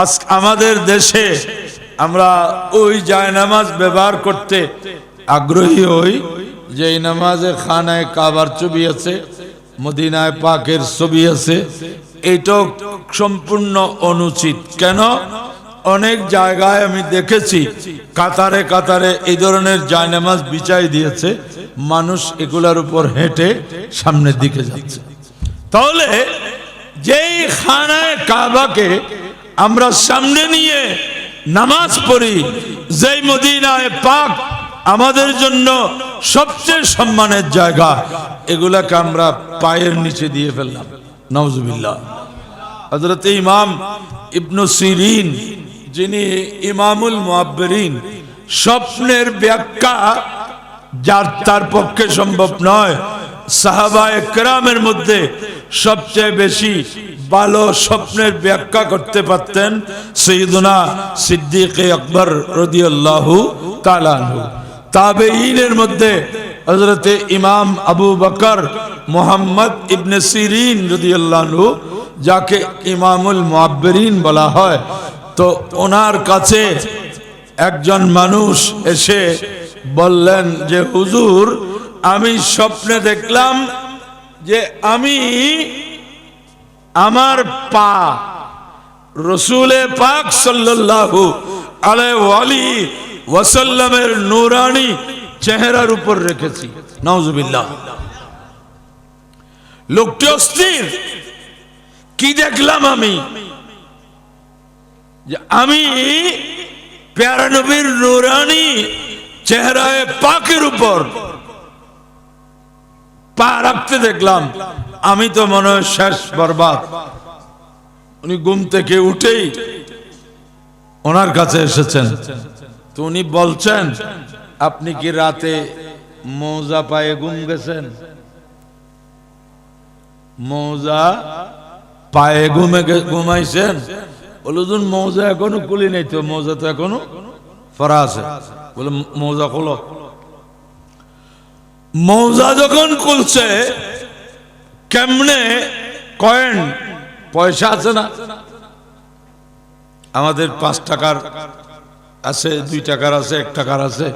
আজ আমাদের দেশে আমরা ওই জায়নামাজ ব্যবহার করতে আগ্রহী হই যে এই নামাজে খানায় কাবার ছবি আছে, মদিনায় পাকের ছবি আছে। এইটা সম্পূর্ণ অনুচিত। কেন? অনেক জায়গায় আমি দেখেছি কাতারে কাতারে এই ধরনের জায়নামাজ বিছাই দিয়েছে, মানুষ এগুলার উপর হেঁটে সামনের দিকে যাচ্ছে। তাহলে যেই খানায় কাবাকে আমরা সামনে নিয়ে নামাজ পড়ি, যেই মদিনায় পাক আমাদের জন্য সবচেয়ে সম্মানের জায়গা, এগুলাকে আমরা পায়ের নিচে দিয়ে ফেললাম। নাউজুবিল্লাহ। হযরত ইমাম ইবনে সিরিন, যিনি ইমামুল মুআব্বিরিন, স্বপ্নের ব্যাখ্যা যার তার পক্ষে সম্ভব নয়, সাহাবায়ে কেরামের মধ্যে সবচেয়ে বেশি ভালো স্বপ্নের ব্যাখ্যা করতে পারতেন সাইয়্যিদুনা সিদ্দিক আকবর রাদিয়াল্লাহু তাআলা আনহু। তাবেঈনের মধ্যে হযরতে ইমাম আবু বকর মুহাম্মদ ইবনে সিরিন রাদিয়াল্লাহু আনহু, যাকে ইমামুল মুআব্বিরিন বলা হয়, তো ওনার কাছে একজন মানুষ এসে বললেন যে হুজুর, আমি স্বপ্নে দেখলাম যে আমি আমার পা রসুলে পাক সাল্লাল্লাহু আলাইহি ওয়াসাল্লামের নূরানি চেহারার উপর রেখেছি। নাউজুবিল্লাহ। লোকটি অস্থির। কি দেখলাম আমি? যে আমি প্যারা নবীর নূরানি চেহারায় পাকের উপর পা রাখতে দেখলাম। আমি তো মনে হয় শেষ বরবাদ। উনি ঘুম থেকে উঠেই ওনার কাছে এসেছেন। তো উনি বলছেন, আপনি কি রাতে মোজা পায়ে ঘুম গেছেন? মোজা পায়ে ঘুমাইছেন? বলুন মোজা এখনো খুলি নাই তো, মোজা তো এখনো পরা আছে। বলে মোজা খোলো। মোজা যখন খুলছে, কেমনে কয়েন পয়সা আছে না আমাদের, 5 টাকার আছে, 2 টাকার আছে, 1 টাকার আছে,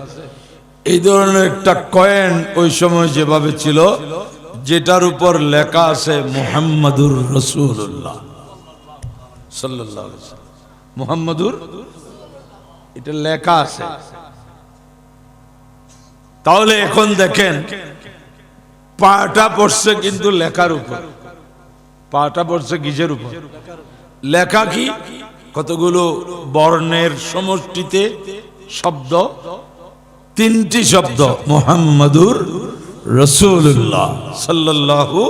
এই ধরনের একটা কয়েন ওই সময় যেভাবে ছিল, যেটার উপর লেখা আছে মুহাম্মাদুর রাসূলুল্লাহ সাল্লাল্লাহু আলাইহি ওয়াসাল্লাম, মুহাম্মাদুর, এটা লেখা আছে। তাহলে এখন দেখেন, পাটা পড়ছে কিন্তু লেখার উপর। পাটা পড়ছে কিসের উপর? লেখা কি? কতগুলো বর্ণের সমষ্টিতে শব্দ, 3টি শব্দ, মুহাম্মাদুর রাসূলুল্লাহ সাল্লাল্লাহু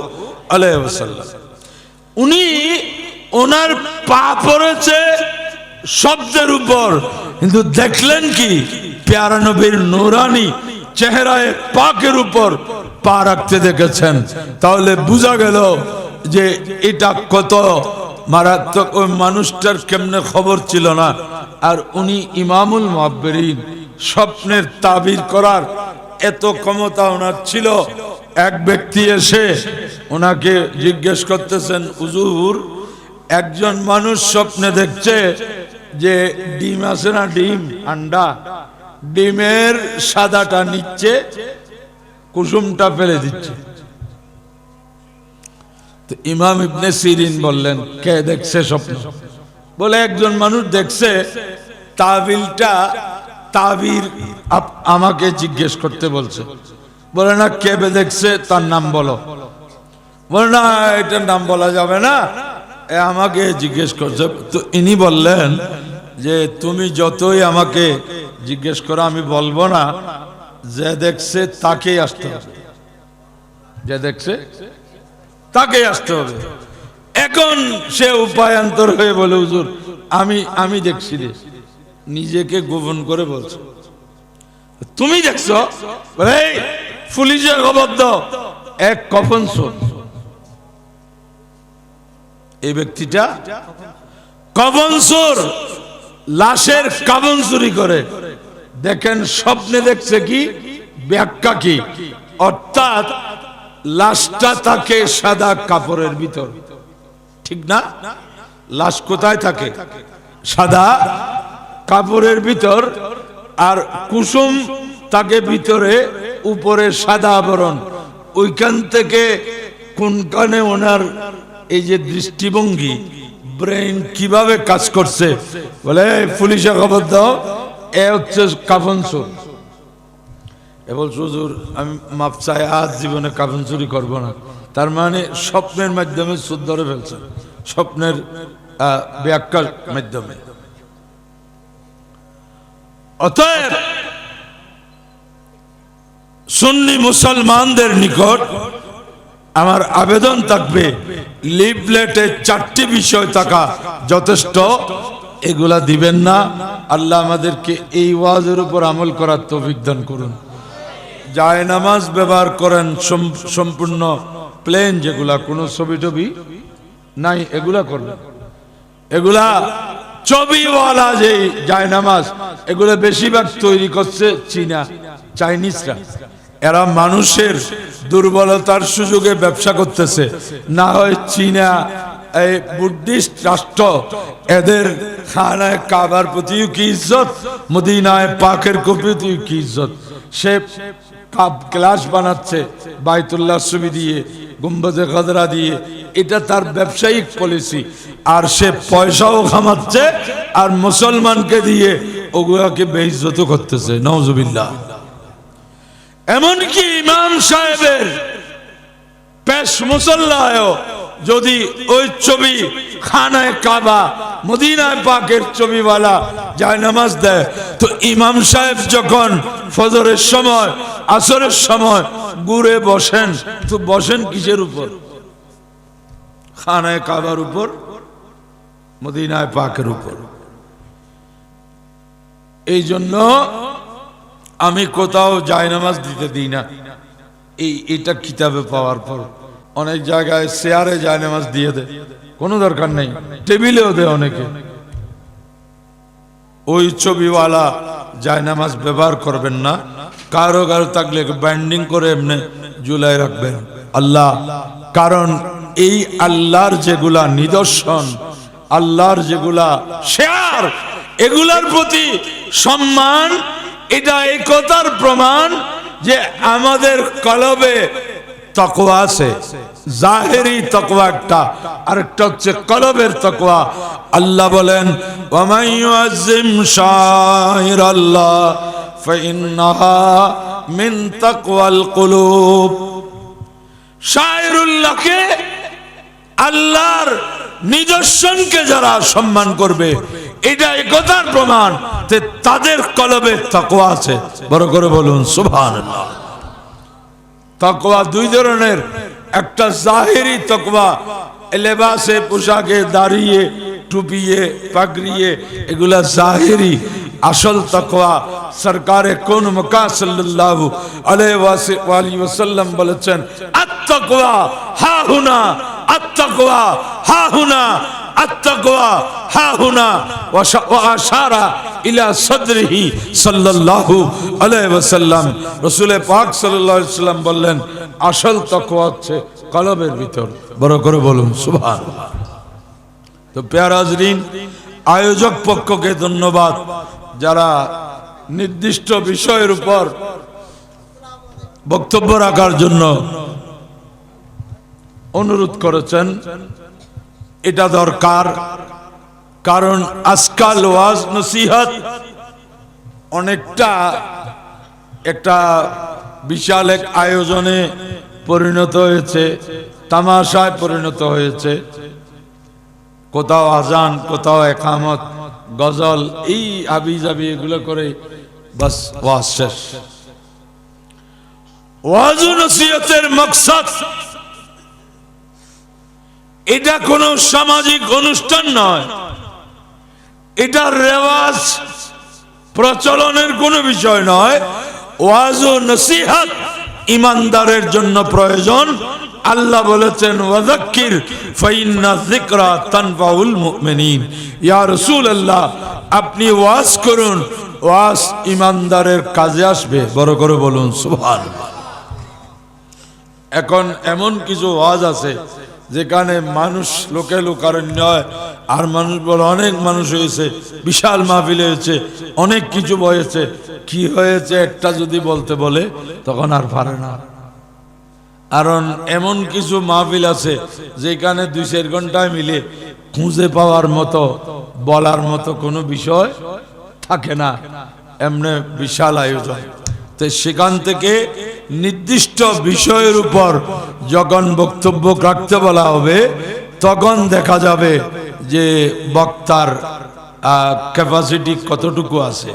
আলাইহি ওয়াসাল্লাম। উনি ওনার পা পড়েছে শব্দের উপর, কিন্তু দেখলেন কি? প্যারা নবীর নূরানি চেহারায় পাকের উপর পা রাখতে দেখেছেন। তাহলে বোঝা গেল যে এটা কত মারাত্মক। ওই মানুষটার কেমনে খবর ছিল না। আর উনি ইমামুল মুআব্বিরিন, স্বপ্নের তাবির করার এত ক্ষমতা ওনার ছিল। এক ব্যক্তি এসে ওনাকে জিজ্ঞেস করতেছেন, হুজুর, একজন মানুষ স্বপ্নে দেখছে যে ডিম আছে না, ডিম আন্ডা, ডিমের সাদাটা নিচ্ছে, কুসুমটা ফেলে দিচ্ছে। তো ইমাম ইবনে সিরিন বললেন, কে দেখছে স্বপ্ন? বলে একজন মানুষ দেখছে। তাবিলটা, তাবির আমাকে জিজ্ঞেস করতে বলছে। বলে না, কে দেখছে তার নাম বলো। বলে না, এটার নাম বলা যাবে না, আমাকে জিজ্ঞেস করছে। তো ইনি বললেন যে তুমি যতই আমাকে জিজ্ঞেস করো, আমি বলবো না, যে দেখছে তাকেই আসতে হবে, যে দেখছে তাকেই আসতে হবে। এখন সে উপায়ান্তর হয়ে বলে, হুজুর, আমি দেখছি রে। নিজেকে গোপন করে বলছে, তুমি দেখছো? পুলিশের খবর দাও, এক কফন চোর। এই ব্যক্তিটা কফন চোর, লাশের কাফন চুরি করে। দেখেন স্বপ্নে দেখছে কি, ব্যাখ্যা কি? অর্থাৎ লাশটা থাকে সাদা কাপড়ের ভিতর, ঠিক না? লাশ কোথায় থাকে? সাদা কাপড়ের ভিতর, আর কুসুম তাকে ভিতরে, উপরে সাদা আবরণ। ওইখান থেকে কোনখানে ওনার এই যে দৃষ্টিভঙ্গি, ব্রেন কিভাবে কাজ করছে, বলে পুলিশে খবর দাও, এ হচ্ছে কাফন চোর। এ বলছে হুজুর আমি মাপ চাই, আজ জীবনে কাফন চুরি করবো না। তার মানে স্বপ্নের মাধ্যমে চোর ধরে ফেলছে, স্বপ্নের ব্যাখ্যার মাধ্যমে। অতএব সুন্নি মুসলমানদের নিকট আমার আবেদন থাকবে, লিফলেটে 4টি বিষয় থাকা যথেষ্ট, এগুলা দিবেন না। আল্লাহ আমাদেরকে এই ওয়াজের উপর আমল করার তৌফিক দান করুন। জায়নামাজ ব্যবহার করেন সম্পূর্ণ প্লেন, যেগুলা কোনো ছবি টবি নাই, এগুলা করবেন। এগুলা ছবিওয়ালা যে জায়নামাজ, এগুলো বেশিরভাগ তৈরি করছে চীনা, চাইনিজরা। এরা মানুষের দুর্বলতার সুযোগে ব্যবসা করতেছে। না হয় চীনা এই বুদ্ধিস্ট রাষ্ট্র, এদের খানায় কাবার প্রতিও কি ইজ্জত, মদিনায় পাকের প্রতিও কি ইজ্জত। সে ক্লাস বানাচ্ছে বাইতুল্লাহ ছবি দিয়ে, গুম্বজে খাজরা দিয়ে, এটা তার ব্যবসায়িক পলিসি। আর সে পয়সাও খামাচ্ছে, আর মুসলমানকে দিয়ে ওগুলাকে বেইজ্জত করতেছে, নাউজুবিল্লাহ। এমনকি ইমাম সাহেবের পেশ মুসল্লায়ও যদি ওই ছবি খানায় কাবা, মদিনায় পাকের ছবিওয়ালা জায়নামাজ দেয়, তো ইমাম সাহেব যখন ফজরের সময়, আসরের সময় ঘুরে বসেন, তো বসেন কিসের উপর? খানায় কাবার উপর, মদিনায় পাকের উপর। এই জন্য আমি কোথাও জায়নামাজ দিতে দিই না। এটা কিতাবে পাওয়ার পর অনেক জায়গায় চেয়ারে জায়নামাজ দিয়ে দেয়, কোনো দরকার নেই। টেবিলেও দেয় অনেকে। ওই ছবিওয়ালা জায়নামাজ ব্যবহার করবেন না। কারো কারো থাকলে বাইন্ডিং করে এমনি ঝুলাই রাখবেন। আল্লাহ, কারণ এই আল্লাহর যেগুলা নিদর্শন, আল্লাহর যেগুলা শেয়ার, এগুলার প্রতি সম্মান, এটা এই কথার প্রমাণ যে আমাদের কলবে তাকওয়া আছে। জাহেরি তাকওয়া একটা, আরেকটা হচ্ছে কলবের তাকওয়া। আল্লাহ বলেন, ওয়া মান ইউআযযিম শাইরাল্লাহ ফাইন্নাহা মিন তাকওয়াল কুলুব। শাইরুল্লাহকে, আল্লাহর নিদর্শনকে যারা সম্মান করবে, এটা একতার প্রমাণ যে তাদের কলবে তাকওয়া আছে। বড় করে বলুন সুবহানাল্লাহ। তাকওয়া দুই ধরনের, একটা জাহেরি তাকওয়া, লেবাসে, পোশাকে, দাঁড়িয়ে, টুপিয়ে, পাগড়িয়ে, এগুলা জাহেরি। আসল তাকওয়া সরকারে কোন মক্কা সাল্লাল্লাহু আলাইহি ওয়াসাল্লাম বলেছেন, আত-তাকওয়া হা হুনা, আত-তাকওয়া হা হুনা, আত-তাকওয়া হা হুনা, ওয়া আশারা ইলা সাদরিহি সাল্লাল্লাহু আলাইহি ওয়াসাল্লাম। রাসূল পাক সাল্লাল্লাহু আলাইহি ওয়াসাল্লাম বললেন, আসল তাকওয়া হচ্ছে কলবের ভিতর। বড় করে বলুন সুবহানাল্লাহ। তো প্রিয় হাজরিন, আয়োজক পক্ষকে ধন্যবাদ, যারা নির্দিষ্ট বিষয়ের উপর বক্তব্য রাখার জন্য অনুরোধ করেছেন। এটা দরকার, কারণ আজকাল ওয়াজ নসিহত অনেকটা একটা বিশাল এক আয়োজনে পরিণত হয়েছে, তামাশায় পরিণত হয়েছে। কোথাও আজান, কোথাও একামত, গজল, এই আবি যাবি এগুলো করে বাস ওয়াজ শেষ। ওয়াজ নসিহতের মাকসাদ এটা কোনো সামাজিক অনুষ্ঠান নয়, এটা রেওয়াজ প্রচলনের কোনো বিষয় নয়। ওয়াজ ও নসিহত ইমানদারের জন্য প্রয়োজন। আল্লাহ বলেছেন, ওয়াযাক্কির ফাইন্না যিকরা তানফাউল মুমিনিন। ইয়া রাসূলুল্লাহ, আপনি ওয়াজ করুন, ওয়াজ ইমানদারের কাজে আসবে। বড় করে বলুন সুবহানাল্লাহ। এখন এমন কিছু ওয়াজ আছে যেখানে মানুষ লোকে লোকারণ্য হয়, আর মানুষ বলে অনেক মানুষ হয়েছে, বিশাল মাহফিল হয়েছে, অনেক কিছু হয়েছে, কি হয়েছে একটা যদি বলতে বলে তখন আর পারে না। কারণ এমন কিছু মাহফিল আছে যেখানে 2-4 ঘন্টায় মিলে খুঁজে পাওয়ার মতো বলার মতো কোনো বিষয় থাকে না, এমনি বিশাল আয়োজন। তো সেখান থেকে নির্দিষ্ট বিষয়ের উপর যখন বক্তব্য রাখতে বলা হবে তখন দেখা যাবে যে বক্তার ক্যাপাসিটি কতটুকু আছে।